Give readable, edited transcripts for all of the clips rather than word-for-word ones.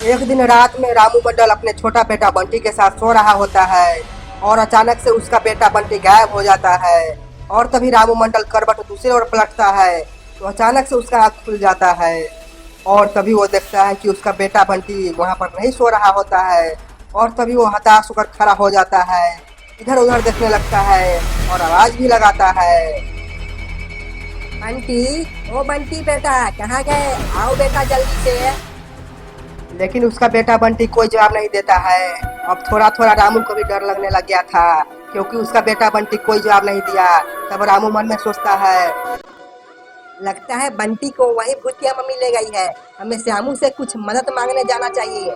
एक दिन रात में रामू मंडल अपने छोटा बेटा बंटी के साथ सो रहा होता है और अचानक से उसका बेटा बंटी गायब हो जाता है। और तभी रामू मंडल करवट दूसरी ओर पलटता है तो अचानक से उसका आँख खुल जाता है और तभी वो देखता है कि उसका बेटा बंटी वहाँ पर नहीं सो रहा होता है। और तभी वो हताश होकर खड़ा हो जाता है, इधर उधर देखने लगता है और आवाज भी लगाता है। बंटी, ओ बंटी बेटा, कहाँ गए? आओ बेटा जल्दी से। लेकिन उसका बेटा बंटी कोई जवाब नहीं देता है। अब थोड़ा थोड़ा रामू को भी डर लगने लग गया था, क्योंकि उसका बेटा बंटी कोई जवाब नहीं दिया। तब रामू मन में सोचता है, लगता है बंटी को वही भूतिया मम्मी ले गई है। हमें श्यामू से कुछ मदद मांगने जाना चाहिए।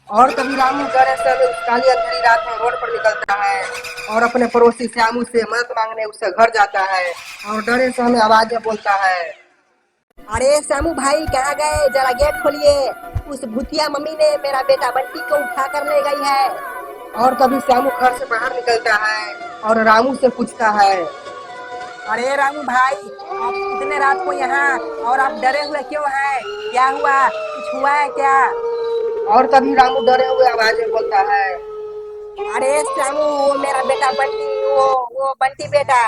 और तभी रामू डरे से उस काली अंधेरी रात में रोड पर निकलता है और अपने पड़ोसी श्यामू से मदद मांगने उससे घर जाता है और डरे से हमें आवाज में बोलता है, अरे श्यामू भाई, कहाँ गए? जरा गेट खोलिए। उस भूतिया मम्मी ने मेरा बेटा बंटी को उठा कर ले गई है। और तभी श्यामू घर से बाहर निकलता है और रामू से पूछता है, अरे रामू भाई, आप इतने रात को यहाँ और आप डरे हुए क्यों हैं? क्या हुआ? कुछ हुआ है क्या? और तभी रामू डरे हुए आवाज में बोलता है, अरे श्यामू, वो मेरा बेटा बंटी, वो बंटी बेटा।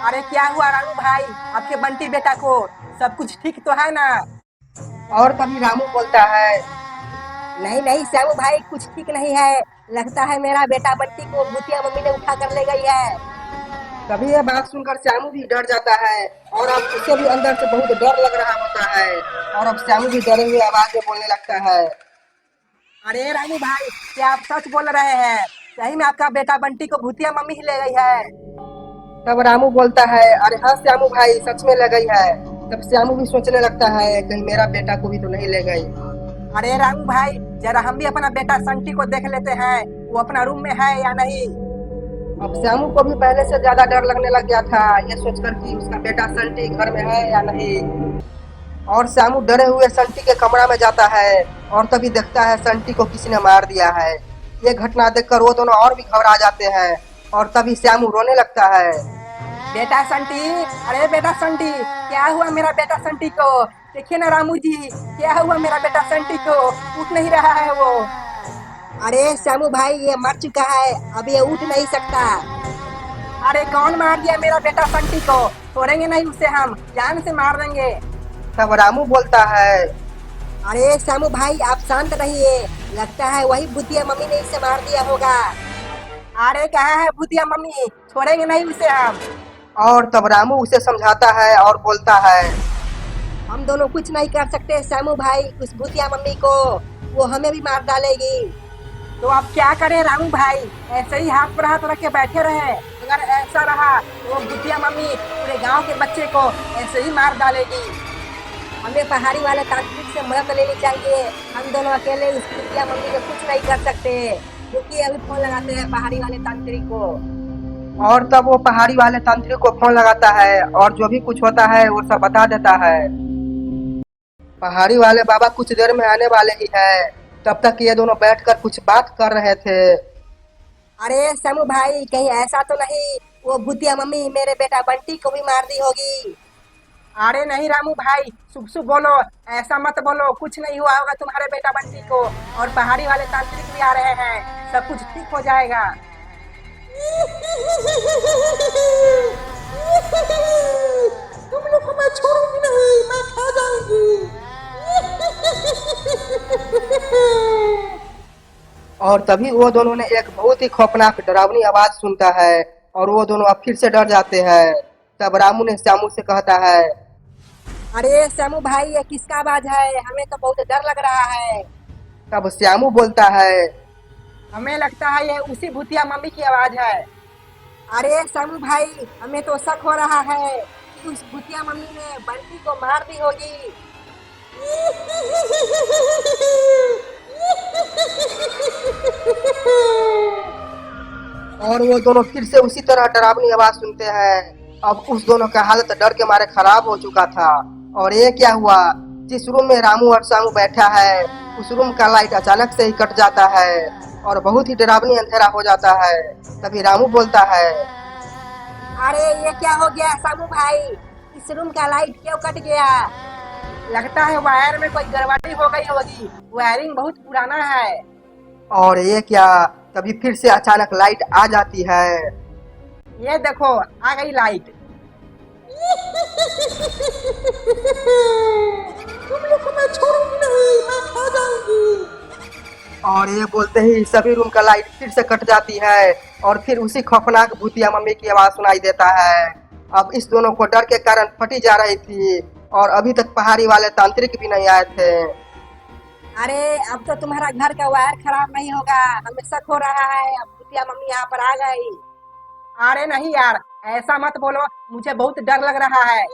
अरे क्या हुआ रामू भाई, आपके बंटी बेटा को? सब कुछ ठीक तो है ना? और तभी रामू बोलता है, नहीं नहीं श्यामू भाई, कुछ ठीक नहीं है। लगता है मेरा बेटा बंटी को भूतिया मम्मी ने उठा कर ले गई है। तभी यह बात सुनकर श्यामू भी डर जाता है और अब उसे भी अंदर से बहुत डर लग रहा होता है। और अब श्यामू भी डरे हुए आवाज में बोलने लगता है, अरे रामू भाई, क्या आप सच बोल रहे हैं? सही में आपका बेटा बंटी को भूतिया मम्मी ही ले गई है? तब रामू बोलता है, अरे हाँ श्यामू भाई, सच में ले गई है। तब श्यामू भी सोचने लगता है कहीं मेरा बेटा को भी तो नहीं ले गई। अरे रामू भाई, जरा हम भी अपना बेटा संटी को देख लेते हैं, वो अपना रूम में है या नहीं। अब श्यामू को भी पहले से ज्यादा डर लगने लग गया था, ये सोचकर कि उसका बेटा संटी घर में है या नहीं। और श्यामू डरे हुए संटी के कमरा में जाता है और तभी देखता है संटी को किसी ने मार दिया है। ये घटना देखकर वो दोनों और भी घबरा जाते हैं और तभी श्यामू रोने लगता है। बेटा संटी, अरे बेटा संटी, क्या हुआ मेरा बेटा संटी को? देखिए ना रामू जी, क्या हुआ मेरा बेटा संटी को? उठ नहीं रहा है वो। अरे श्यामू भाई, ये मर चुका है, अब ये उठ नहीं सकता। अरे कौन मार दिया मेरा बेटा संटी को? छोड़ेंगे नहीं उसे, हम जान से मार देंगे। तब रामू बोलता है, अरे श्यामू भाई, आप शांत रहिए। लगता है वही भूतिया मम्मी ने इसे मार दिया होगा। अरे कहाँ है भूतिया मम्मी? छोड़ेंगे नहीं उसे हम। और तब रामू उसे समझाता है और बोलता है, हम दोनों कुछ नहीं कर सकते श्यामू भाई उस भूतिया मम्मी को, वो हमें भी मार डालेगी। तो अब क्या करें रामू भाई? ऐसे ही हाथ पर हाथ रख के बैठे रहे? अगर ऐसा रहा तो वो भूतिया मम्मी पूरे गांव के बच्चे को ऐसे ही मार डालेगी। हमें पहाड़ी वाले तांत्रिक से मदद लेनी चाहिए। हम दोनों अकेले उस भूतिया मम्मी को कुछ नहीं कर सकते, क्योंकि अभी फोन लगाते हैं पहाड़ी वाले तांत्रिक को। और तब वो पहाड़ी वाले तांत्रिक को फोन लगाता है और जो भी कुछ होता है वो सब बता देता है। पहाड़ी वाले बाबा कुछ देर में आने वाले ही है। तब तक ये दोनों बैठकर कुछ बात कर रहे थे। अरे श्यामू भाई, कहीं ऐसा तो नहीं वो भूतिया मम्मी मेरे बेटा बंटी को भी मार दी होगी? अरे नहीं रामू भाई, शुभ शुभ बोलो, ऐसा मत बोलो। कुछ नहीं हुआ होगा तुम्हारे बेटा बंटी को, और पहाड़ी वाले तांत्रिक भी आ रहे हैं, सब कुछ ठीक हो जाएगा। तुम लोग को मैं छोड़ूंगी नहीं, मैं खा जाऊंगी। और तभी वो दोनों ने एक बहुत ही खौफनाक डरावनी आवाज सुनता है और वो दोनों अब फिर से डर जाते हैं। तब रामू ने श्यामू से कहता है, अरे श्यामू भाई, ये किसका आवाज है? हमें तो बहुत डर लग रहा है। तब श्यामू बोलता है, हमें लगता है ये उसी भूतिया मम्मी की आवाज है। अरे श्यामू भाई, हमें तो शक हो रहा है कि उस भूतिया मम्मी ने बंटी को मार दी होगी। और वो दोनों फिर से उसी तरह डरावनी आवाज सुनते हैं। अब उस दोनों का हालत डर के मारे खराब हो चुका था। और ये क्या हुआ, जिस रूम में रामू और श्यामू बैठा है उस रूम का लाइट अचानक से ही कट जाता है और बहुत ही डरावनी अंधेरा हो जाता है। तभी रामू बोलता है, अरे ये क्या हो गया श्यामू भाई? इस रूम का लाइट क्यों कट गया? लगता है वायर में कोई गड़बड़ी हो गई होगी, वायरिंग बहुत पुराना है। और ये क्या, तभी फिर से अचानक लाइट आ जाती है। ये देखो, आ गई लाइट। तुम लोग को मैं छोड़ूंगी नहीं, मैं खा जाऊंगी। और ये बोलते ही सभी रूम का लाइट फिर से कट जाती है और फिर उसी खौफनाक भूतिया मम्मी की आवाज सुनाई देता है। अब इस दोनों को डर के कारण फटी जा रही थी और अभी तक पहाड़ी वाले तांत्रिक भी नहीं आए थे। अरे अब तो तुम्हारा घर का वायर खराब नहीं होगा, हमें शक हो रहा है, अब भूतिया मम्मी यहाँ पर आ गई। अरे नहीं यार, ऐसा मत बोलो, मुझे बहुत डर लग रहा है।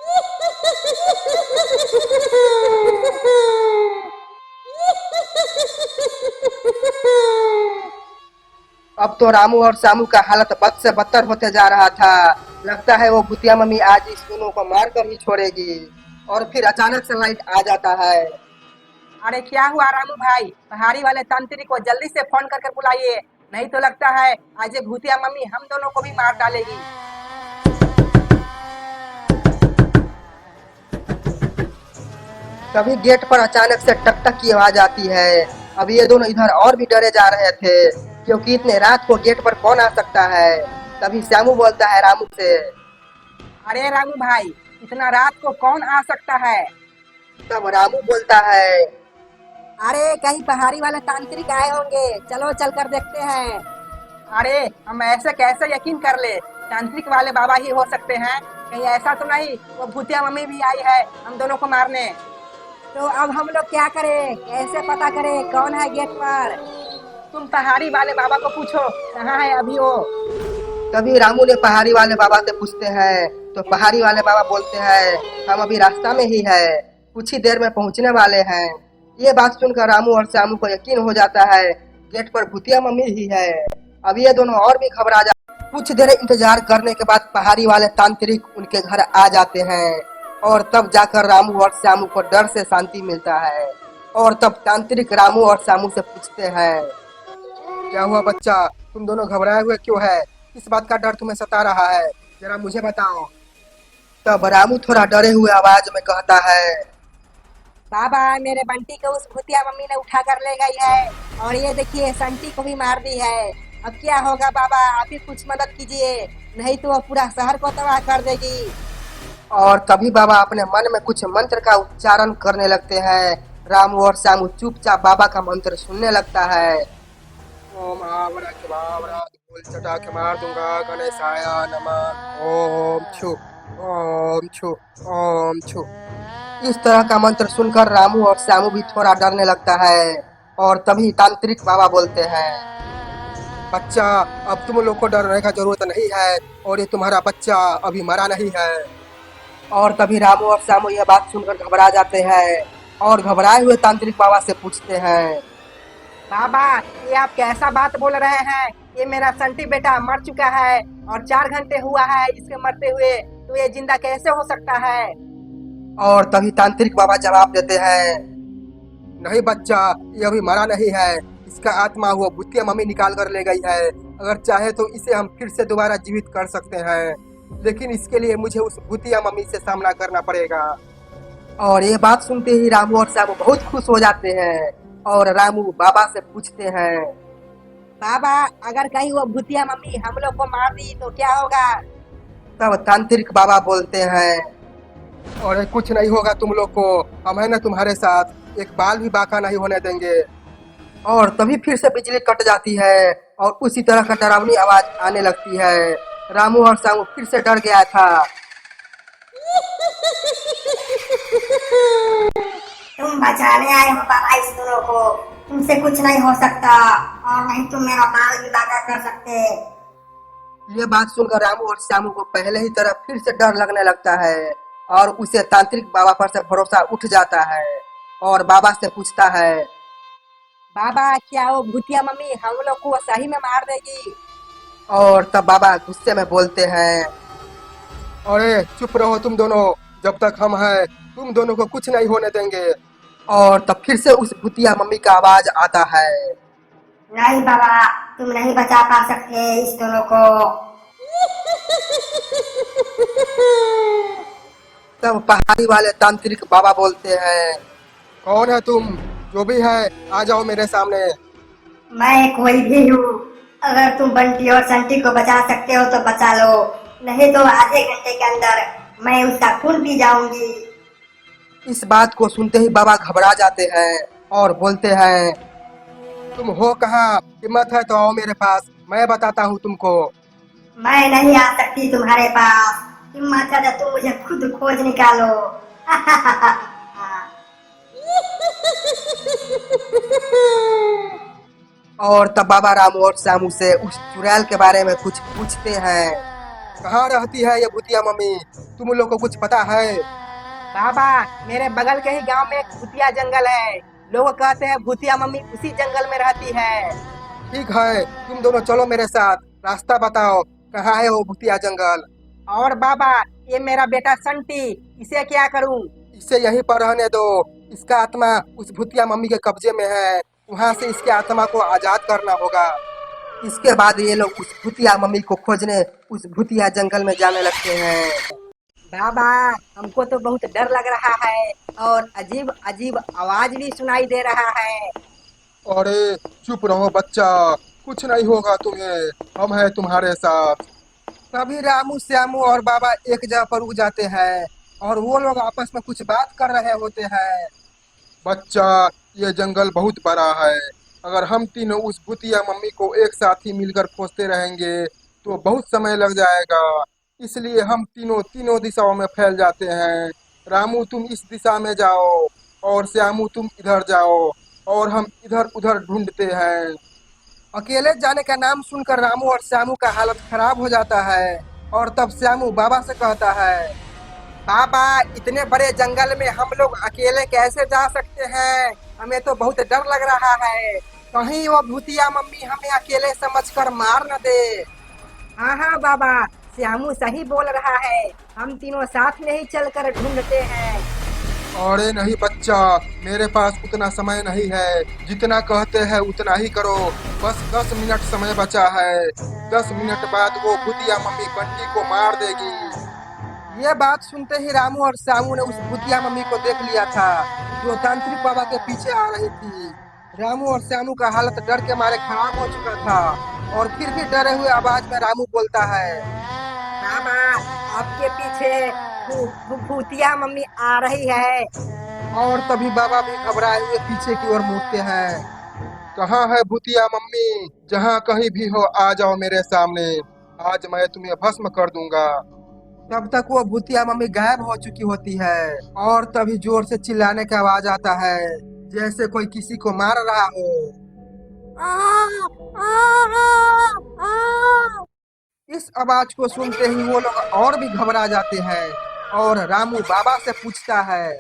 अब तो रामू और शामू का हालत बद से बदतर होते जा रहा था। लगता है वो भूतिया मम्मी आज इस दोनों को मार कर ही छोड़ेगी। और फिर अचानक से लाइट आ जाता है। अरे क्या हुआ रामू भाई, पहाड़ी वाले तांत्रिक को जल्दी से फोन करके बुलाइए, नहीं तो लगता है आज ये भूतिया मम्मी हम दोनों को भी मार डालेगी। तभी गेट पर अचानक से टक टक की आवाज आती है। अब ये दोनों इधर और भी डरे जा रहे थे क्योंकि इतने रात को गेट पर कौन आ सकता है। तभी श्यामू बोलता है रामू से। अरे रामू भाई, इतना रात को कौन आ सकता है? तब रामू बोलता है। अरे कहीं पहाड़ी वाले तांत्रिक आए होंगे, चलो चल कर देखते हैं। अरे हम ऐसे कैसे यकीन कर ले, तांत्रिक वाले बाबा ही हो सकते हैं, कहीं ऐसा तो नहीं वो भूतिया मम्मी भी आई है हम दोनों को मारने। तो अब हम लोग क्या करें, कैसे पता करें कौन है गेट पर? तुम पहाड़ी वाले बाबा को पूछो कहाँ है अभी वो। तभी रामू ने पहाड़ी वाले बाबा से पूछते हैं तो पहाड़ी वाले बाबा बोलते हैं हम अभी रास्ता में ही है, कुछ ही देर में पहुंचने वाले हैं। ये बात सुनकर रामू और श्यामू को यकीन हो जाता है गेट पर भूतिया मम्मी ही है। अब ये दोनों और भी घबरा जाते। कुछ देर इंतजार करने के बाद पहाड़ी वाले तांत्रिक उनके घर आ जाते हैं और तब जाकर रामू और श्यामू को डर से शांति मिलता है। और तब तांत्रिक रामू और श्यामू से पूछते हैं क्या हुआ बच्चा, तुम दोनों घबराए हुए क्यों है, किस बात का डर तुम्हें सता रहा है, जरा मुझे बताओ। तब रामू थोड़ा डरे हुए आवाज में कहता है बाबा मेरे बंटी को उस भूतिया मम्मी ने उठा कर ले गई है और ये देखिए संटी को भी मार दी है। अब क्या होगा बाबा, आप ही कुछ मदद कीजिए, नहीं तो वो पूरा शहर को तबाह कर देगी। और तभी बाबा अपने मन में कुछ मंत्र का उच्चारण करने लगते हैं। रामू और श्यामू चुपचाप बाबा का मंत्र सुनने लगता है। ओम आवरा के बावरा धूल चटा के मार दूंगा गणेशाय नमः ओम छु ओम छु ओम छु। इस तरह का मंत्र सुनकर रामू और श्यामू भी थोड़ा डरने लगता है। और तभी तांत्रिक बाबा बोलते हैं बच्चा, अब तुम लोग को डरने का जरूरत नहीं है और ये तुम्हारा बच्चा अभी मरा नहीं है। और तभी रामू और श्यामू यह बात सुनकर घबरा जाते हैं और घबराए हुए तांत्रिक बाबा से पूछते हैं बाबा ये आप कैसा बात बोल रहे हैं, ये मेरा संटी बेटा मर चुका है और 4 घंटे हुआ है इसके मरते हुए, तो ये जिंदा कैसे हो सकता है? और तभी तांत्रिक बाबा जवाब देते हैं नहीं बच्चा, ये अभी मरा नहीं है, इसका आत्मा वो भूतिया मम्मी निकाल कर ले गई है। अगर चाहे तो इसे हम फिर से दोबारा जीवित कर सकते हैं, लेकिन इसके लिए मुझे उस भूतिया मम्मी से सामना करना पड़ेगा। और ये बात सुनते ही रामू और श्यामू बहुत खुश हो जाते हैं और रामू बाबा से पूछते हैं बाबा अगर कहीं वो भूतिया मम्मी हम लोग को मार दी तो क्या होगा? तब तांत्रिक बाबा बोलते हैं और कुछ नहीं होगा तुम लोग को, हम है ना तुम्हारे साथ, एक बाल भी बाका नहीं होने देंगे। और तभी फिर से बिजली कट जाती है और उसी तरह का डरावनी आवाज आने लगती है। रामू और श्यामू फिर से डर गया था। तुम बचाने आए हो बाबा इस दोनों को, तुमसे कुछ नहीं हो सकता और नहीं तुम मेरा बाल भी बाका कर सकते। ये बात सुनकर रामू और श्यामू को पहले ही तरह फिर से डर लगने लगता है और उसे तांत्रिक बाबा पर से भरोसा उठ जाता है और बाबा से पूछता है बाबा क्या वो भूतिया मम्मी हम लोग को सही में मार देगी? और तब बाबा गुस्से में बोलते हैं अरे चुप रहो तुम दोनों, जब तक हम हैं तुम दोनों को कुछ नहीं होने देंगे। और तब फिर से उस भूतिया मम्मी का आवाज आता है नहीं बाबा, तुम नहीं बचा पा सकते इस दोनों को। तब पहाड़ी वाले तांत्रिक बाबा बोलते हैं, कौन है तुम? जो भी है आ जाओ मेरे सामने। मैं कोई भी हूँ। अगर तुम बंटी और संटी को बचा सकते हो तो बचा लो, नहीं तो आधे घंटे के अंदर मैं उसका खून पी जाऊंगी। इस बात को सुनते ही बाबा घबरा जाते हैं और बोलते हैं, तुम हो कहाँ? हिम्मत है तो आओ मेरे पास, मैं बताता हूँ तुमको। मैं नहीं आ सकती तुम्हारे पास। हिम्मत है तो तुम मुझे खुद खोज निकालो। और तब बाबा रामू और श्यामू से उस चुड़ैल के बारे में कुछ पूछते हैं। कहाँ रहती है ये भूतिया मम्मी? तुम लोग को कुछ पता है? बाबा, मेरे बगल के ही गांव में एक भूतिया जंगल है। लोग कहते हैं भूतिया मम्मी उसी जंगल में रहती है। ठीक है, तुम दोनों चलो मेरे साथ, रास्ता बताओ, कहाँ है वो भूतिया जंगल? और बाबा, ये मेरा बेटा संटी, इसे क्या करूं? इसे यहीं पर रहने दो। इसका आत्मा उस भूतिया मम्मी के कब्जे में है, वहां से इसके आत्मा को आजाद करना होगा। इसके बाद ये लोग उस भूतिया मम्मी को खोजने उस भूतिया जंगल में जाने लगते हैं। बाबा, हमको तो बहुत डर लग रहा है और अजीब अजीब आवाज भी सुनाई दे रहा है। अरे चुप रहो बच्चा, कुछ नहीं होगा तुम्हें, हम हैं तुम्हारे साथ। तभी रामू श्यामू और बाबा एक जगह पर रुक जाते हैं और वो लोग आपस में कुछ बात कर रहे होते हैं। बच्चा, ये जंगल बहुत बड़ा है। अगर हम तीनों उस भूतिया मम्मी को एक साथ ही मिलकर खोजते रहेंगे तो बहुत समय लग जाएगा। इसलिए हम तीनों तीनों दिशाओं में फैल जाते हैं। रामू तुम इस दिशा में जाओ और श्यामू तुम इधर जाओ और हम इधर उधर ढूंढते हैं। अकेले जाने का नाम सुनकर रामू और श्यामू का हालत खराब हो जाता है और तब श्यामू बाबा से कहता है, बाबा, इतने बड़े जंगल में हम लोग अकेले कैसे जा सकते हैं? हमें तो बहुत डर लग रहा है। कहीं वो भूतिया मम्मी हमें अकेले समझकर मार न दे। हाँ हाँ बाबा, श्यामू सही बोल रहा है। हम तीनों साथ में ही चलकर ढूंढते हैं। अरे नहीं बच्चा, मेरे पास उतना समय नहीं है। जितना कहते हैं उतना ही करो। बस 10 मिनट समय बचा है। 10 मिनट बाद वो भूतिया मम्मी बंटी को मार देगी। ये बात सुनते ही रामू और श्यामू ने उस भूतिया मम्मी को देख लिया था जो तांत्रिक बाबा के पीछे आ रही थी। रामू और श्यामू का हालत डर के मारे खराब हो चुका था और फिर भी डरे हुए आवाज में रामू बोलता है, बाबा, आपके पीछे भूतिया मम्मी आ रही है। और तभी बाबा भी घबराए हुए पीछे की ओर मुड़ते हैं। कहाँ है भूतिया मम्मी? जहाँ कहीं भी हो आ जाओ मेरे सामने। आज मैं तुम्हें भस्म कर दूंगा। तब तक वो भूतिया मम्मी गायब हो चुकी होती है और तभी जोर से चिल्लाने की आवाज आता है जैसे कोई किसी को मार रहा हो। इस आवाज को सुनते ही वो लोग और भी घबरा जाते हैं और रामू बाबा से पूछता है,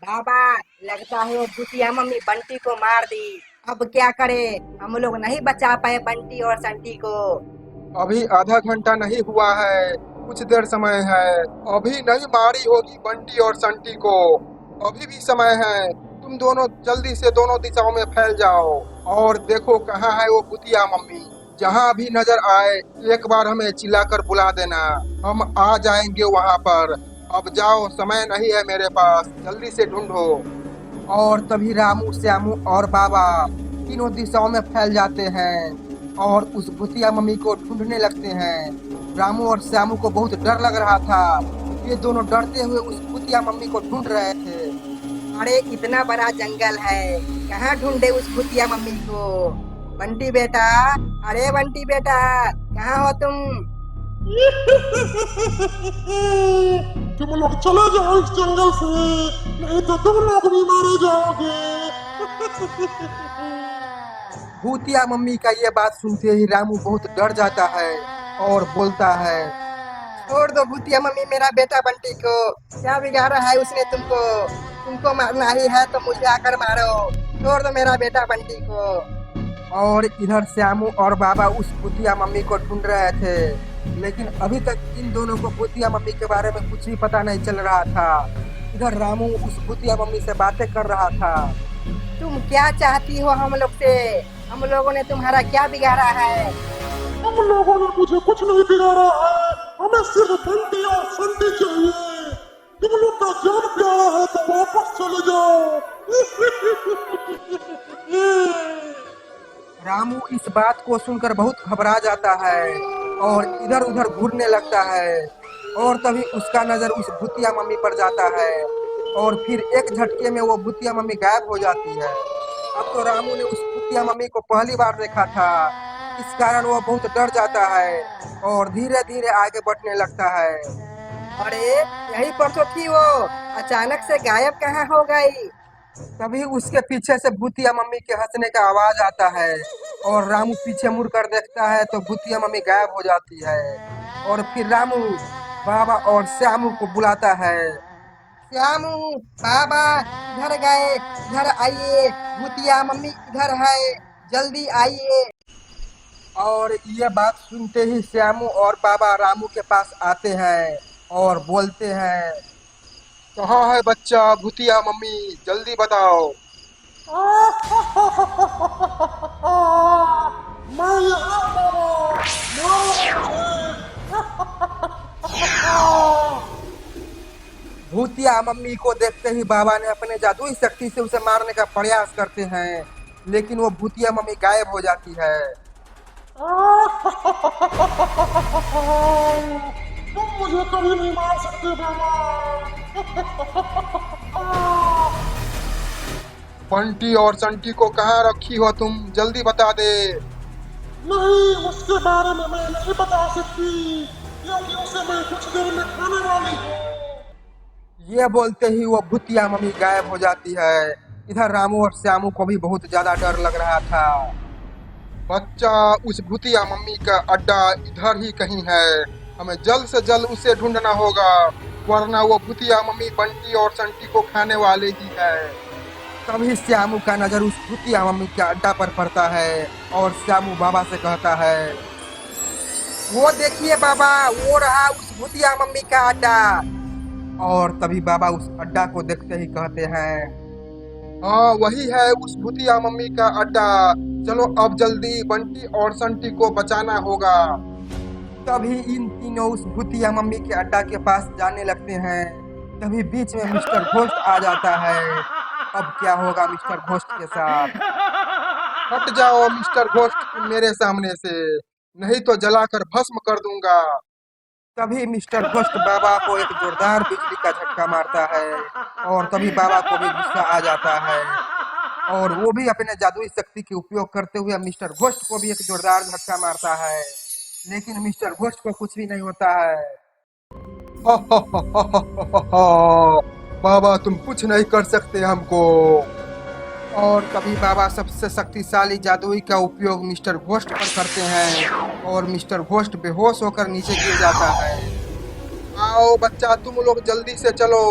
बाबा, लगता है वो भूतिया मम्मी बंटी को मार दी। अब क्या करें? हम लोग नहीं बचा पाए बंटी और संटी को। अभी आधा घंटा नहीं हुआ है, कुछ देर समय है। अभी नहीं मारी होगी बंटी और संटी को, अभी भी समय है। तुम दोनों जल्दी से दोनों दिशाओं में फैल जाओ और देखो कहाँ है वो भूतिया मम्मी। जहाँ भी नजर आए एक बार हमें चिल्लाकर बुला देना, हम आ जाएंगे वहाँ पर। अब जाओ, समय नहीं है मेरे पास, जल्दी से ढूंढो। और तभी रामू श्यामू और बाबा तीनों दिशाओं में फैल जाते हैं और उस भूतिया मम्मी को ढूंढने लगते हैं। रामू और श्यामू को बहुत डर लग रहा था। ये दोनों डरते हुए उस भूतिया मम्मी को ढूंढ रहे थे। अरे इतना बड़ा जंगल है, कहाँ ढूंढे उस भूतिया मम्मी को? बंटी बेटा, अरे बंटी बेटा, कहाँ हो तुम? तुम लोग चले जाओ इस जंगल से, नहीं तो तुम लोग भी मारे जाओगे। भूतिया मम्मी का ये बात सुनते ही रामू बहुत डर जाता है और बोलता है, छोड़ दो भूतिया मम्मी मेरा बेटा बंटी को। क्या बिगाड़ा है उसने तुमको? तुमको मारना ही है तो मुझे आकर मारो। छोड़ दो मेरा बेटा बंटी को। और इधर श्यामू और बाबा उस भूतिया मम्मी को ढूंढ रहे थे, लेकिन अभी तक इन दोनों को भूतिया मम्मी के बारे में कुछ भी पता नहीं चल रहा था। इधर रामू उस भूतिया मम्मी से बातें कर रहा था। तुम क्या चाहती हो हम लोग से? हम लोगों ने तुम्हारा क्या बिगाड़ा है? तुम लोगों ने मुझे कुछ नहीं बिगाड़ा है, हमें सिर्फ बंटी और संटी चाहिए। तुम लोग का जान प्यारा है तो वापस चले जाओ। रामू इस बात को सुनकर बहुत घबरा जाता है और इधर उधर घूरने लगता है। और तभी उसका नजर उस भूतिया मम्मी पर जाता है और फिर एक झटके में वो भूतिया मम्मी गायब हो जाती है। अब तो रामू ने उस भूतिया मम्मी को पहली बार देखा था, इस कारण वो बहुत डर जाता है और धीरे धीरे आगे बढ़ने लगता है। अरे यहीं पर तो थी वो, अचानक से गायब कहाँ हो गई? तभी उसके पीछे से भूतिया मम्मी के हंसने का आवाज आता है और रामू पीछे मुड़ कर देखता है तो भूतिया मम्मी गायब हो जाती है। और फिर रामू बाबा और श्यामू को बुलाता है। श्यामू, बाबा इधर गए, इधर आइए, भूतिया मम्मी इधर है, जल्दी आइए। और ये बात सुनते ही श्यामू और बाबा रामू के पास आते हैं और बोलते हैं। कहाँ है बच्चा भूतिया मम्मी, जल्दी बताओ। मैं यहाँ बाबा, भूतिया मम्मी को देखते ही बाबा ने अपने जादुई शक्ति से उसे मारने का प्रयास करते हैं, लेकिन वो भूतिया मम्मी गायब हो जाती है। तुम मुझे कभी नहीं मार सकते बाबा। बंटी और संटी को कहाँ रखी हो तुम, जल्दी बता दे। नहीं, उसके बारे में मैं नहीं बता सकती, क्योंकि उसे मैं कुछ देर में खाने वाली हूँ। ये बोलते ही वो भूतिया मम्मी गायब हो जाती है। इधर रामू और श्यामू को भी बहुत ज्यादा डर लग रहा था। बच्चा, उस भूतिया मम्मी का अड्डा इधर ही कहीं है, हमें जल्द से जल्द उसे ढूंढना होगा, वरना वो भूतिया मम्मी बंटी और संटी को खाने वाले ही है। तभी श्यामू का नजर उस भूतिया मम्मी के अड्डा पर पड़ता है और श्यामू बाबा से कहता है। वो देखिए बाबा, वो रहा उस भूतिया मम्मी का अड्डा। और तभी बाबा उस अड्डा को देखते ही कहते हैं। हाँ, वही है उस भूतिया मम्मी का अड्डा, चलो अब जल्दी बंटी और संटी को बचाना होगा। तभी इन तीनों उस भूतिया मम्मी के अड्डा के पास जाने लगते हैं। तभी बीच में मिस्टर घोस्ट आ जाता है। अब क्या होगा मिस्टर घोस्ट के साथ? हट जाओ मिस्टर घोस्ट मेरे सामने से, नहीं तो जलाकर भस्म कर दूंगा। तभी मिस्टर घोस्ट बाबा को एक जोरदार बिजली का झटका मारता है और तभी बाबा को भी गुस्सा आ जाता है और वो भी अपने जादुई शक्ति के उपयोग करते हुए मिस्टर घोस्ट को भी एक जोरदार झटका मारता है, लेकिन मिस्टर घोस्ट को कुछ भी नहीं होता है। बाबा तुम कुछ नहीं कर सकते हमको। और तभी बाबा सबसे शक्तिशाली जादुई का उपयोग मिस्टर घोस्ट पर करते हैं और मिस्टर घोस्ट बेहोश होकर नीचे गिर जाता है। आओ बच्चा, तुम लोग जल्दी से चलो,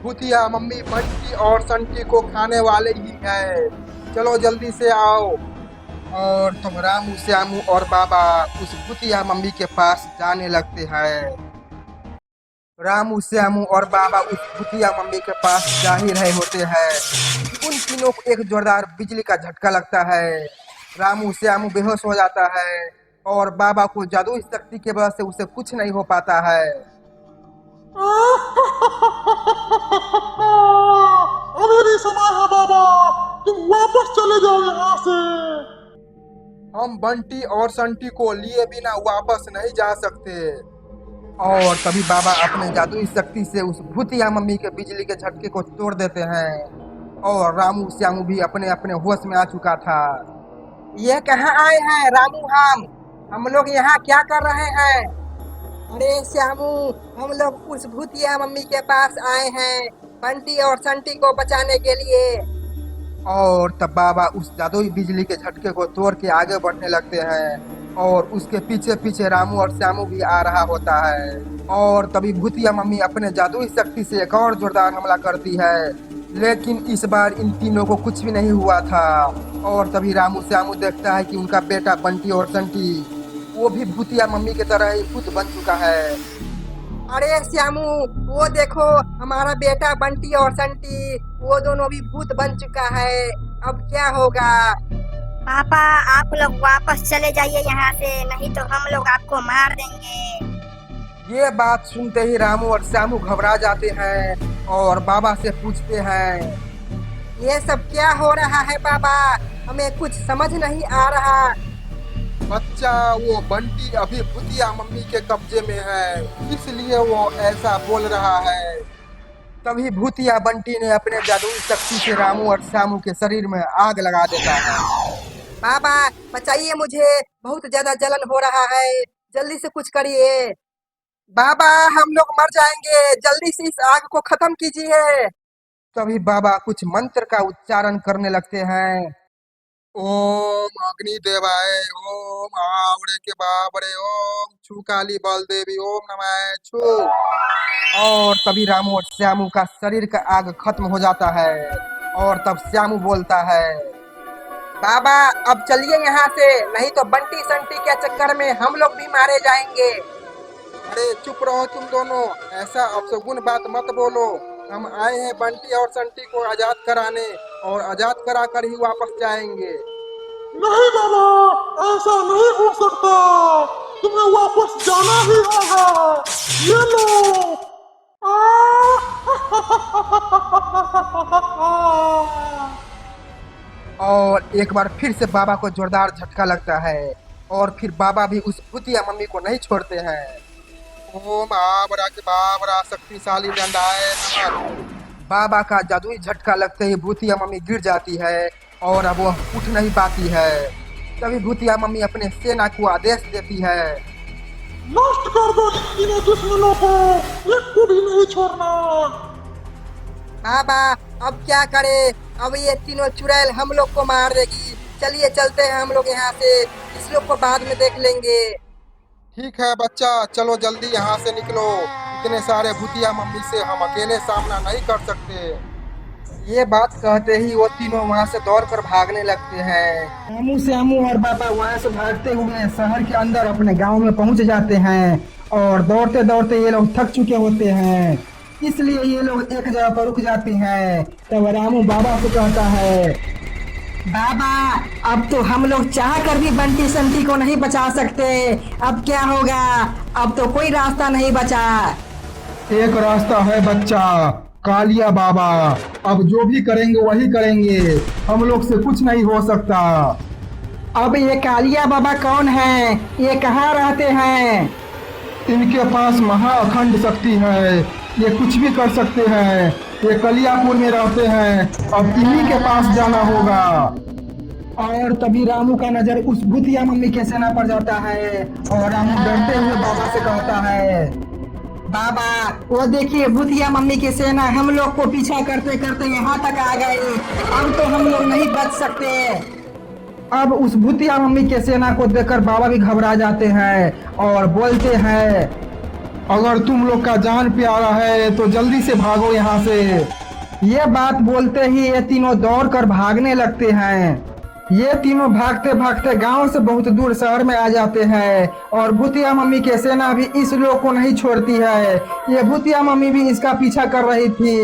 भूतिया मम्मी बंटी और संटी को खाने वाले ही है, चलो जल्दी से आओ। और तब रामू श्यामू और बाबा उस भूतिया मम्मी के पास जाने लगते हैं। रामू श्यामू और बाबा उस भूतिया मम्मी के पास जा ही रहे होते हैं, उन तीनों को एक जोरदार बिजली का झटका लगता है। रामू श्यामू बेहोश हो जाता है और बाबा को जादुई शक्ति के वजह से उसे कुछ नहीं हो पाता है। अभी नहीं समय है बाबा, तुम वापस चले जाओ यहाँ से। हम बंटी और संटी को लिए बिना वापस नहीं जा सकते। और तभी बाबा अपने जादुई शक्ति से उस भूतिया मम्मी के बिजली के झटके को तोड़ देते हैं और रामू श्यामू भी अपने अपने होश में आ चुका था। ये कहाँ आए हैं रामू? हम लोग यहाँ क्या कर रहे हैं? अरे श्यामू, हम लोग उस भूतिया मम्मी के पास आए हैं बंटी और संटी को बचाने के लिए। और तब बाबा उस जादुई बिजली के झटके को तोड़ के आगे बढ़ने लगते हैं और उसके पीछे पीछे रामू और श्यामू भी आ रहा होता है। और तभी भूतिया मम्मी अपने जादुई शक्ति से एक और जोरदार हमला करती है, लेकिन इस बार इन तीनों को कुछ भी नहीं हुआ था। और तभी रामू श्यामू देखता है कि उनका बेटा बंटी और संटी वो भी भूतिया मम्मी की तरह ही भूत बन चुका है। अरे श्यामू, वो देखो हमारा बेटा बंटी और संटी, वो दोनों भी भूत बन चुका है, अब क्या होगा? पापा, आप लोग वापस चले जाइए यहाँ से, नहीं तो हम लोग आपको मार देंगे। ये बात सुनते ही रामू और श्यामू घबरा जाते हैं और बाबा से पूछते हैं। ये सब क्या हो रहा है बाबा, हमें कुछ समझ नहीं आ रहा। बच्चा, वो बंटी अभी भूतिया मम्मी के कब्जे में है, इसलिए वो ऐसा बोल रहा है। तभी भूतिया बंटी ने अपने जादुई शक्ति से रामू और श्यामू के शरीर में आग लगा देता है। बाबा बचाइए मुझे, बहुत ज्यादा जलन हो रहा है, जल्दी से कुछ करिए। बाबा, हम लोग मर जाएंगे, जल्दी से इस आग को खत्म कीजिए। तभी बाबा कुछ मंत्र का उच्चारण करने लगते हैं। ओम अग्नि देवाय, ओम आवड़े के बाबरे, ओम छू काली बल देवी, ओम नमः छू। और तभी रामू और श्यामू का शरीर का आग खत्म हो जाता है। और तब श्यामू बोलता है, बाबा अब चलिए यहाँ से, नहीं तो बंटी संटी के चक्कर में हम लोग भी मारे जाएंगे। अरे चुप रहो तुम दोनों, ऐसा अपशगुन बात मत बोलो। हम आए हैं बंटी और संटी को आजाद कराने, और आजाद करा कर ही वापस जाएंगे। नहीं बाबा, ऐसा नहीं हो सकता, तुम्हें वापस जाना ही होगा। ये लो। और एक बार फिर से बाबा को जोरदार झटका लगता है और फिर बाबा भी उस भूतिया मम्मी को नहीं छोड़ते हैं। ओम आवड़ा के बाबरा शक्तिशाली दंडाय नमः। बाबा का जादुई झटका लगते ही भूतिया मम्मी गिर जाती है और अब वह उठ नहीं पाती है। तभी भूतिया मम्मी अपने सेना को आदेश देती है, नष्ट कर दो इन तीनों दुश्मनों को, एक को भी नहीं छोड़ना। बाबा अब क्या करे, अब ये तीनों चुड़ैल हम लोग को मार देगी। चलिए चलते हैं हम लोग यहाँ से, इस लोग को बाद में देख लेंगे। ठीक है बच्चा, चलो जल्दी यहाँ से निकलो। इतने सारे भूतिया मम्मी से हम अकेले सामना नहीं कर सकते। ये बात कहते ही वो तीनों वहाँ से दौड़कर भागने लगते हैं। रामू, श्यामू और बाबा वहाँ से भागते हुए शहर के अंदर अपने गांव में पहुँच जाते हैं और दौड़ते दौड़ते ये लोग थक चुके होते हैं, इसलिए ये लोग एक जगह पर रुक जाते हैं। तब रामू बाबा से कहता है, बाबा अब तो हम लोग चाह कर भी बंटी संटी को नहीं बचा सकते, अब क्या होगा, अब तो कोई रास्ता नहीं बचा। एक रास्ता है बच्चा, कालिया बाबा। अब जो भी करेंगे वही करेंगे, हम लोग से कुछ नहीं हो सकता। अब ये कालिया बाबा कौन है, ये कहाँ रहते हैं? इनके पास महा अखंड शक्ति है, ये कुछ भी कर सकते हैं। ये कलियापुर में रहते हैं, अब इन्हीं के पास जाना होगा। और तभी रामू का नजर उस भूतिया मम्मी के सेना पर जाता है और रामू डरते हुए बाबा से कहता है, बाबा वो देखिए भूतिया मम्मी की सेना हम लोग को पीछा करते करते यहाँ तक आ गई, अब तो हम लोग नहीं बच सकते। अब उस भूतिया मम्मी के सेना को देखकर बाबा भी घबरा जाते हैं और बोलते हैं, अगर तुम लोग का जान प्यारा है तो जल्दी से भागो यहाँ से। ये बात बोलते ही ये तीनों दौड़कर भागने लगते हैं। ये तीनों भागते भागते गांव से बहुत दूर शहर में आ जाते हैं और भूतिया मम्मी की सेना भी इस लोग को नहीं छोड़ती है। ये भूतिया मम्मी भी इसका पीछा कर रही थी।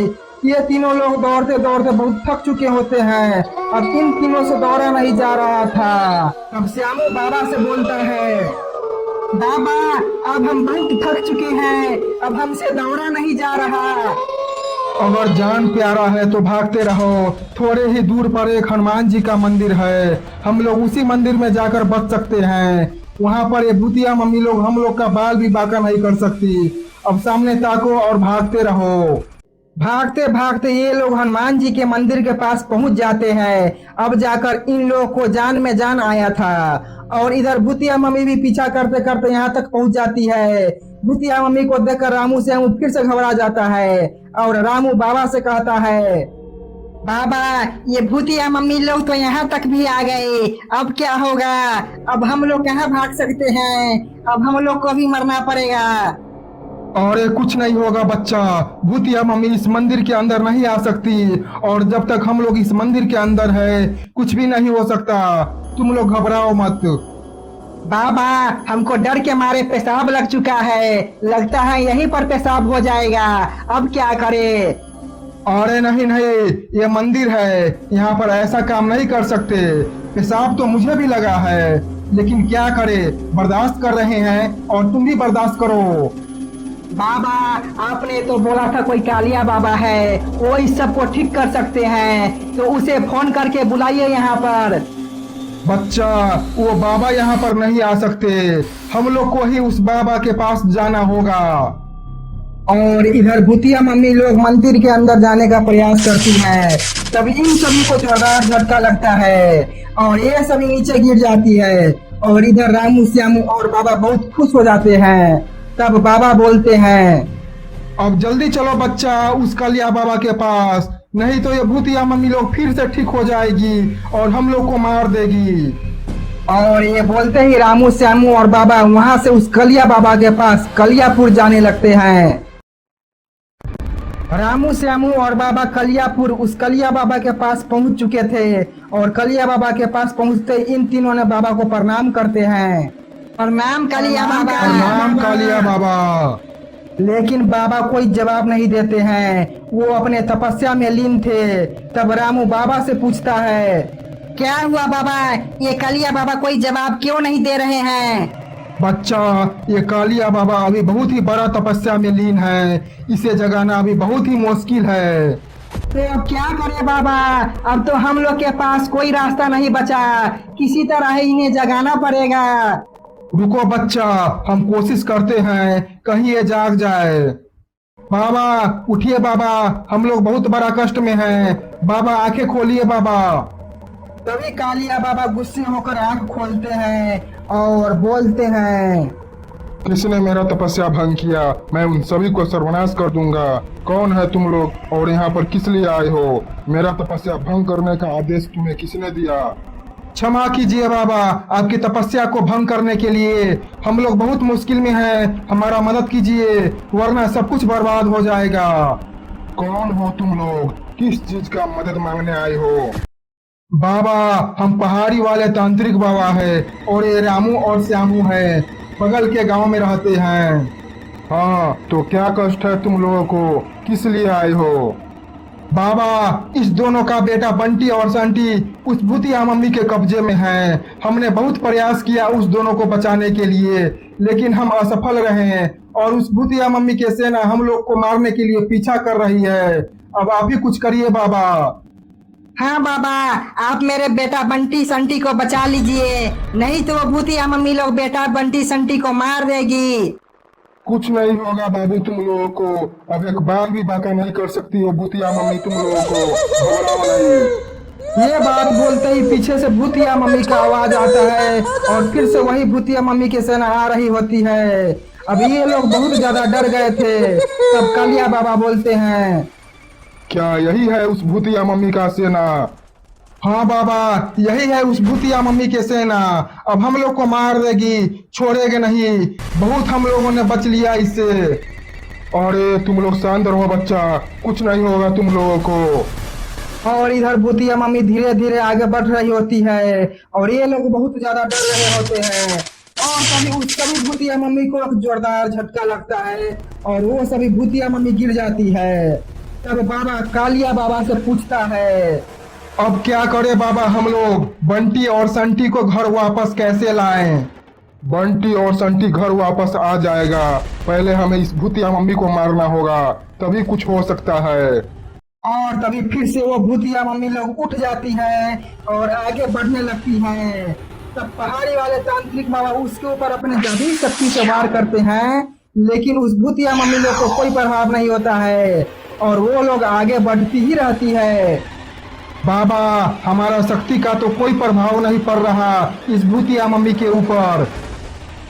ये तीनों लोग दौड़ते दौड़ते बहुत थक चुके होते हैं, अब इन तीनों से दौड़ा नहीं जा रहा था। अब श्यामू बाबा से बोलता है, बाबा अब हम बहुत थक चुके हैं, अब हमसे दौड़ा नहीं जा रहा। अगर जान प्यारा है तो भागते रहो, थोड़े ही दूर पर एक हनुमान जी का मंदिर है, हम लोग उसी मंदिर में जाकर बच सकते हैं। वहाँ पर ये भूतिया मम्मी लोग हम लोग का बाल भी बांका नहीं कर सकती। अब सामने ताको और भागते रहो। भागते भागते ये लोग हनुमान जी के मंदिर के पास पहुंच जाते हैं। अब जाकर इन लोगों को जान में जान आया था और इधर भूतिया मम्मी भी पीछा करते करते यहाँ तक पहुंच जाती है। भूतिया मम्मी को देखकर रामू श्यामू फिर से घबरा जाता है और रामू बाबा से कहता है, बाबा ये भूतिया मम्मी लोग तो यहाँ तक भी आ गए, अब क्या होगा, अब हम लोग कहाँ भाग सकते हैं, अब हम लोग को भी मरना पड़ेगा। अरे कुछ नहीं होगा बच्चा, भूतिया मम्मी इस मंदिर के अंदर नहीं आ सकती और जब तक हम लोग इस मंदिर के अंदर है कुछ भी नहीं हो सकता, तुम लोग घबराओ मत। बाबा हमको डर के मारे पेशाब लग चुका है, लगता है यहीं पर पेशाब हो जाएगा, अब क्या करे। अरे नहीं नहीं, ये मंदिर है, यहाँ पर ऐसा काम नहीं कर सकते। पेशाब तो मुझे भी लगा है, लेकिन क्या करे, बर्दाश्त कर रहे हैं और तुम भी बर्दाश्त करो। बाबा, आपने तो बोला था कोई कालिया बाबा है, वो इस सबको ठीक कर सकते हैं, तो उसे फोन करके बुलाइए यहाँ पर। बच्चा, वो बाबा यहाँ पर नहीं आ सकते। हम लोग को ही उस बाबा के पास जाना होगा। और इधर भूतिया मम्मी लोग मंदिर के अंदर जाने का प्रयास करती है, तब इन सभी को जोरदार झटका लगता है और ये सभी नीचे गिर जाती है। और इधर रामू, श्यामू और बाबा बहुत खुश हो जाते हैं। तब बाबा बोलते हैं, अब जल्दी चलो बच्चा उस कालिया बाबा के पास, नहीं तो ये भूतिया मम्मी लोग फिर से ठीक हो जाएगी और हम लोग को मार देगी। और ये बोलते ही रामू, श्यामू और बाबा वहां से उस कलिया बाबा के पास कलियापुर जाने लगते हैं। रामू, श्यामू और बाबा कलियापुर उस कलिया बाबा के पास पहुंच चुके थे और कलिया बाबा के पास पहुंचते इन तीनों ने बाबा को प्रणाम करते हैं। प्रणाम कलिया बाबा। प्रणाम कालिया बाबा। लेकिन बाबा कोई जवाब नहीं देते हैं, वो अपने तपस्या में लीन थे। तब रामू बाबा से पूछता है, क्या हुआ बाबा, ये कलिया बाबा कोई जवाब क्यों नहीं दे रहे हैं? बच्चा, ये कालिया बाबा अभी बहुत ही बड़ा तपस्या में लीन है, इसे जगाना अभी बहुत ही मुश्किल है। तो अब क्या करें बाबा, अब तो हम लोग के पास कोई रास्ता नहीं बचा, किसी तरह इन्हें जगाना पड़ेगा। रुको बच्चा, हम कोशिश करते हैं, कहीं ये जाग जाए। बाबा उठिए बाबा, हम लोग बहुत बड़ा कष्ट में हैं। बाबा आंखें खोलिए बाबा। तभी कालिया बाबा गुस्से होकर आंख खोलते हैं और बोलते हैं, किसने मेरा तपस्या भंग किया, मैं उन सभी को सर्वनाश कर दूंगा। कौन है तुम लोग और यहाँ पर किस लिए आए हो? मेरा तपस्या भंग करने का आदेश तुम्हें किसने दिया? क्षमा कीजिए बाबा, आपकी तपस्या को भंग करने के लिए हम लोग बहुत मुश्किल में हैं, हमारा मदद कीजिए वरना सब कुछ बर्बाद हो जाएगा। कौन हो तुम लोग, किस चीज का मदद मांगने आए हो? बाबा, हम पहाड़ी वाले तांत्रिक बाबा है और ये रामू और श्यामू है, बगल के गांव में रहते हैं। हाँ, तो क्या कष्ट है तुम लोगों को, किस लिए आए हो? बाबा, इस दोनों का बेटा बंटी और संटी उस भूतिया मम्मी के कब्जे में है। हमने बहुत प्रयास किया उस दोनों को बचाने के लिए, लेकिन हम असफल रहे हैं और उस भूतिया मम्मी की सेना हम लोग को मारने के लिए पीछा कर रही है। अब आप ही कुछ करिए बाबा। हाँ बाबा, आप मेरे बेटा बंटी संटी को बचा लीजिए, नहीं तो वो भूतिया मम्मी लोग बेटा बंटी संटी को मार देगी। कुछ नहीं होगा बाबू तुम लोगों को, अब एक बार भी बाका नहीं कर सकती हो भूतिया मम्मी तुम लोगों को, घबराओ नहीं। ये बात बोलते ही पीछे से भूतिया मम्मी का आवाज आता है और फिर से वही भूतिया मम्मी की सेना आ रही होती है। अब ये लोग बहुत ज्यादा डर गए थे। तब कालिया बाबा बोलते हैं, क्या यही है उस भूतिया मम्मी का सेना? हाँ बाबा, यही है उस भूतिया मम्मी की सेना, अब हम लोग को मार देगी, छोड़ेगे नहीं। बहुत हम लोगों ने बच लिया इससे। अरे तुम लोग शांत रहो बच्चा, कुछ नहीं होगा तुम लोगों को। और इधर भूतिया मम्मी धीरे धीरे आगे बढ़ रही होती है और ये लोग बहुत ज्यादा डर रहे होते हैं। और सभी भूतिया मम्मी को एक जोरदार झटका लगता है और वो सभी भूतिया मम्मी गिर जाती है। तब बाबा कालिया बाबा से पूछता है, अब क्या करें बाबा, हम लोग बंटी और संटी को घर वापस कैसे लाएं? बंटी और संटी घर वापस आ जाएगा, पहले हमें इस भूतिया मम्मी को मारना होगा, तभी कुछ हो सकता है। और तभी फिर से वो भूतिया मम्मी लोग उठ जाती है और आगे बढ़ने लगती है। तब पहाड़ी वाले तांत्रिक बाबा उसके ऊपर अपने जादुई शक्ति से वार करते हैं, लेकिन उस भूतिया मम्मी लोग को कोई प्रभाव नहीं होता है और वो लोग आगे बढ़ती ही रहती है। बाबा, हमारा शक्ति का तो कोई प्रभाव नहीं पड़ रहा इस भूतिया मम्मी के ऊपर।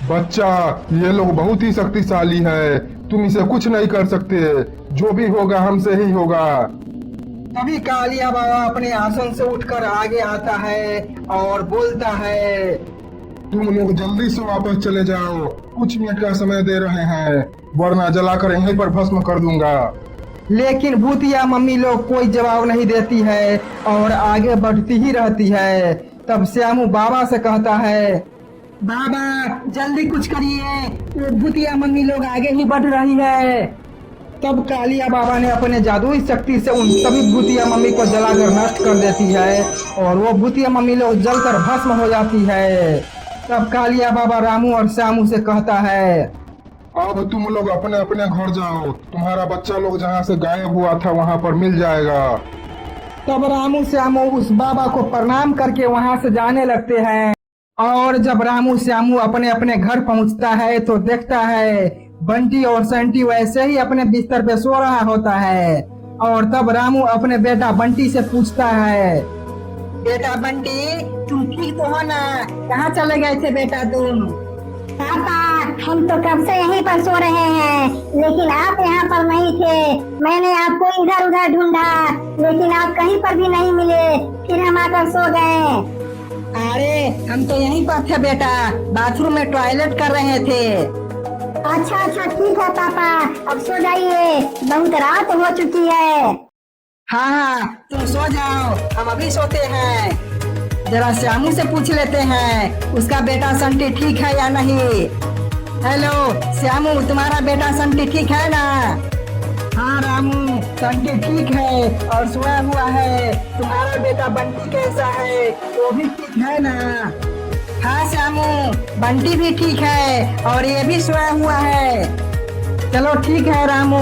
बच्चा, ये लोग बहुत ही शक्तिशाली है, तुम इसे कुछ नहीं कर सकते, जो भी होगा हमसे ही होगा। तभी कालिया बाबा अपने आसन से उठकर आगे आता है और बोलता है, तुम लोग जल्दी से वापस चले जाओ, कुछ मिनट का समय दे रहे हैं, वरना जलाकर यहीं पर भस्म कर दूंगा। लेकिन भूतिया मम्मी लोग कोई जवाब नहीं देती है और आगे बढ़ती ही रहती है। तब श्यामू बाबा से कहता है, बाबा जल्दी कुछ करिए, वो भूतिया मम्मी लोग आगे ही बढ़ रही है। तब कालिया बाबा ने अपने जादुई शक्ति से उन सभी भूतिया मम्मी को जलाकर नष्ट कर देती है और वो भूतिया मम्मी लोग जलकर भस्म हो जाती है। तब कालिया बाबा रामू और श्यामू से कहता है, अब तुम लोग अपने अपने घर जाओ, तुम्हारा बच्चा लोग जहाँ से गायब हुआ था वहाँ पर मिल जाएगा। तब रामू श्यामू उस बाबा को प्रणाम करके वहां से जाने लगते हैं। और जब रामू श्यामू अपने अपने घर पहुंचता है तो देखता है बंटी और संटी वैसे ही अपने बिस्तर पे सो रहा होता है। और तब रामू अपने बेटा बंटी से पूछता है, बेटा बंटी तुम ठीक तो हो ना? कहाँ चले गए थे बेटा तुम? पापा हम तो कब से यहीं पर सो रहे हैं, लेकिन आप यहाँ पर नहीं थे। मैंने आपको इधर उधर ढूंढा, लेकिन आप कहीं पर भी नहीं मिले। फिर हम आकर सो गए। अरे हम तो यहीं पर थे बेटा, बाथरूम में टॉयलेट कर रहे थे। अच्छा अच्छा ठीक है पापा, अब सो जाइए, बहुत रात हो चुकी है। हाँ हाँ तुम सो जाओ, हम अभी सोते हैं। जरा श्यामू से पूछ लेते हैं उसका बेटा संटी ठीक है या नहीं। हेलो श्यामू, तुम्हारा बेटा संटी ठीक है ना? हाँ रामू, संटी ठीक है और सोया हुआ है। तुम्हारा बेटा बंटी कैसा है, वो भी ठीक है ना? हाँ श्यामू, बंटी भी ठीक है और ये भी सोया हुआ है। चलो ठीक है रामू,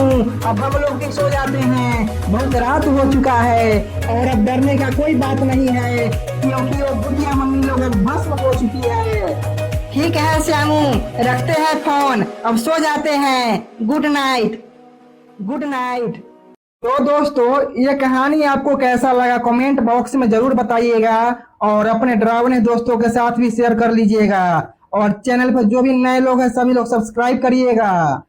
अब हम लोग भी सो जाते हैं, बहुत रात हो चुका है और अब डरने का कोई बात नहीं है, क्योंकि वो बुढ़िया मम्मी लोग अब भस्म हो चुकी है। ठीक है श्यामू, रखते हैं फोन, अब सो जाते हैं। Good night. Good night. तो दोस्तों, ये कहानी आपको कैसा लगा कमेंट बॉक्स में जरूर बताइएगा और अपने डरावने दोस्तों के साथ भी शेयर कर लीजिएगा। और चैनल पर जो भी नए लोग हैं सभी लोग सब्सक्राइब करिएगा।